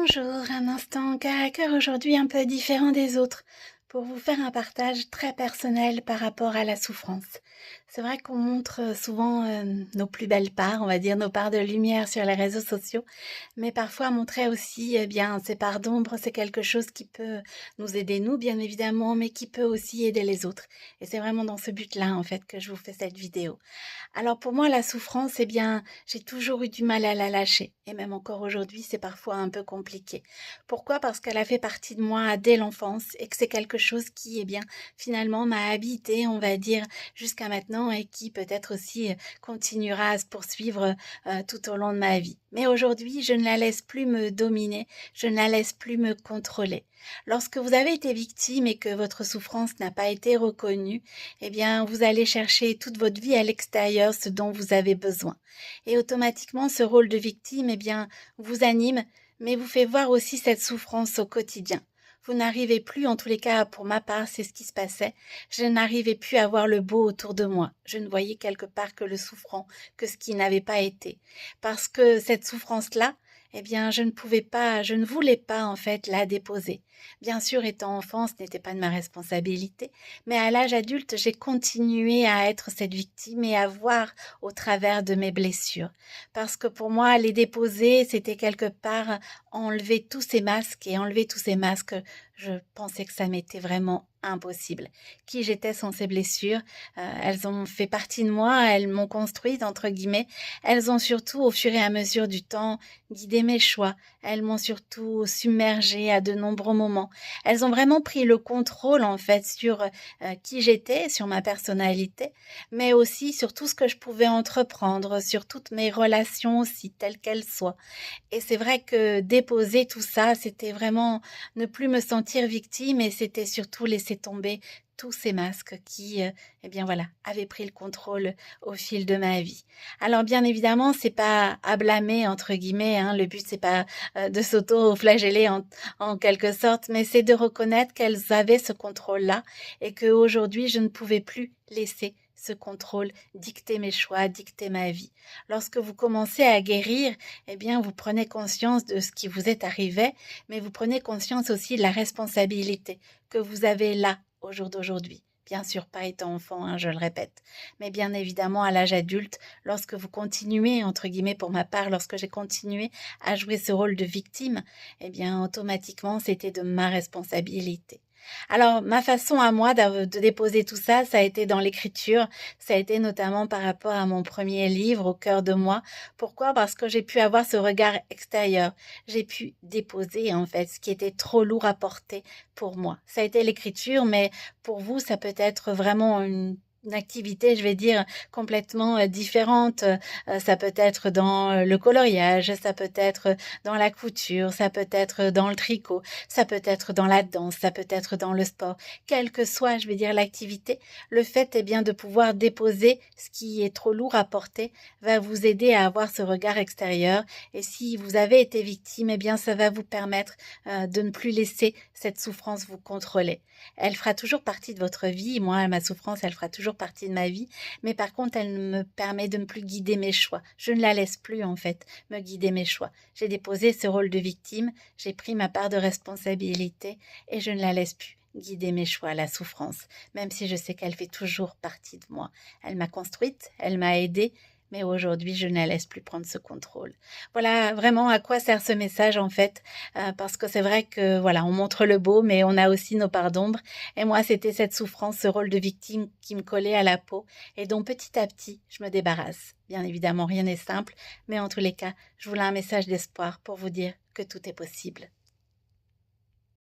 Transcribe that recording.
Bonjour, un instant cœur à cœur aujourd'hui un peu différent des autres pour vous faire un partage très personnel par rapport à la souffrance. C'est vrai qu'on montre souvent nos plus belles parts, on va dire nos parts de lumière sur les réseaux sociaux, mais parfois montrer aussi bien ces parts d'ombre, c'est quelque chose qui peut nous aider nous bien évidemment, mais qui peut aussi aider les autres. Et c'est vraiment dans ce but-là en fait que je vous fais cette vidéo. Alors pour moi, la souffrance, eh bien, j'ai toujours eu du mal à la lâcher. Et même encore aujourd'hui, c'est parfois un peu compliqué. Pourquoi? Parce qu'elle a fait partie de moi dès l'enfance et que c'est quelque chose qui, eh bien, finalement m'a habité, on va dire, jusqu'à maintenant et qui peut-être aussi continuera à se poursuivre tout au long de ma vie. Mais aujourd'hui, je ne la laisse plus me dominer, je ne la laisse plus me contrôler. Lorsque vous avez été victime et que votre souffrance n'a pas été reconnue, eh bien, vous allez chercher toute votre vie à l'extérieur ce dont vous avez besoin. Et automatiquement, ce rôle de victime, eh bien, vous anime, mais vous fait voir aussi cette souffrance au quotidien. Vous n'arrivez plus, en tous les cas, pour ma part, c'est ce qui se passait. Je n'arrivais plus à voir le beau autour de moi. Je ne voyais quelque part que le souffrant, que ce qui n'avait pas été. Parce que cette souffrance-là, eh bien, je ne pouvais pas, je ne voulais pas, en fait, la déposer. Bien sûr, étant enfant, ce n'était pas de ma responsabilité, mais à l'âge adulte, j'ai continué à être cette victime et à voir au travers de mes blessures. Parce que pour moi, les déposer, c'était quelque part enlever tous ces masques et enlever tous ces masques, je pensais que ça m'était vraiment impossible. Qui j'étais sans ces blessures, elles ont fait partie de moi, elles m'ont construite entre guillemets. Elles ont surtout, au fur et à mesure du temps, guidé mes choix. Elles m'ont surtout submergée à de nombreux moments. Elles ont vraiment pris le contrôle en fait sur qui j'étais, sur ma personnalité, mais aussi sur tout ce que je pouvais entreprendre, sur toutes mes relations aussi, telles qu'elles soient. Et c'est vrai que déposer tout ça, c'était vraiment ne plus me sentir victime et c'était surtout laisser tomber tous ces masques qui, eh bien voilà, avaient pris le contrôle au fil de ma vie. Alors bien évidemment, c'est pas à blâmer entre guillemets, hein, le but c'est pas de s'auto-flageller en quelque sorte, mais c'est de reconnaître qu'elles avaient ce contrôle-là et qu'aujourd'hui je ne pouvais plus laisser ce contrôle dicter mes choix, dicter ma vie. Lorsque vous commencez à guérir, eh bien, vous prenez conscience de ce qui vous est arrivé, mais vous prenez conscience aussi de la responsabilité que vous avez là, au jour d'aujourd'hui. Bien sûr, pas étant enfant, hein, je le répète, mais bien évidemment à l'âge adulte, lorsque vous continuez, entre guillemets pour ma part, lorsque j'ai continué à jouer ce rôle de victime, eh bien automatiquement c'était de ma responsabilité. Alors, ma façon à moi de déposer tout ça, ça a été dans l'écriture, ça a été notamment par rapport à mon premier livre, Au cœur de moi. Pourquoi? Parce que j'ai pu avoir ce regard extérieur. J'ai pu déposer, en fait, ce qui était trop lourd à porter pour moi. Ça a été l'écriture, mais pour vous, ça peut être vraiment une activité, je vais dire, complètement différente. Ça peut être dans le coloriage, ça peut être dans la couture, ça peut être dans le tricot, ça peut être dans la danse, ça peut être dans le sport. Quelle que soit, je vais dire, l'activité, le fait est bien de pouvoir déposer ce qui est trop lourd à porter va vous aider à avoir ce regard extérieur. Et si vous avez été victime, eh bien, ça va vous permettre de ne plus laisser cette souffrance vous contrôler. Elle fera toujours partie de votre vie. Moi, ma souffrance, elle fera toujours partie de ma vie. Mais par contre, elle me permet de ne plus guider mes choix. Je ne la laisse plus, en fait, me guider mes choix. J'ai déposé ce rôle de victime. J'ai pris ma part de responsabilité et je ne la laisse plus guider mes choix, la souffrance, même si je sais qu'elle fait toujours partie de moi. Elle m'a construite, elle m'a aidée, mais aujourd'hui, je ne la laisse plus prendre ce contrôle. Voilà vraiment à quoi sert ce message en fait, parce que c'est vrai que voilà, on montre le beau, mais on a aussi nos parts d'ombre. Et moi, c'était cette souffrance, ce rôle de victime qui me collait à la peau et dont petit à petit, je me débarrasse. Bien évidemment, rien n'est simple, mais en tous les cas, je voulais un message d'espoir pour vous dire que tout est possible.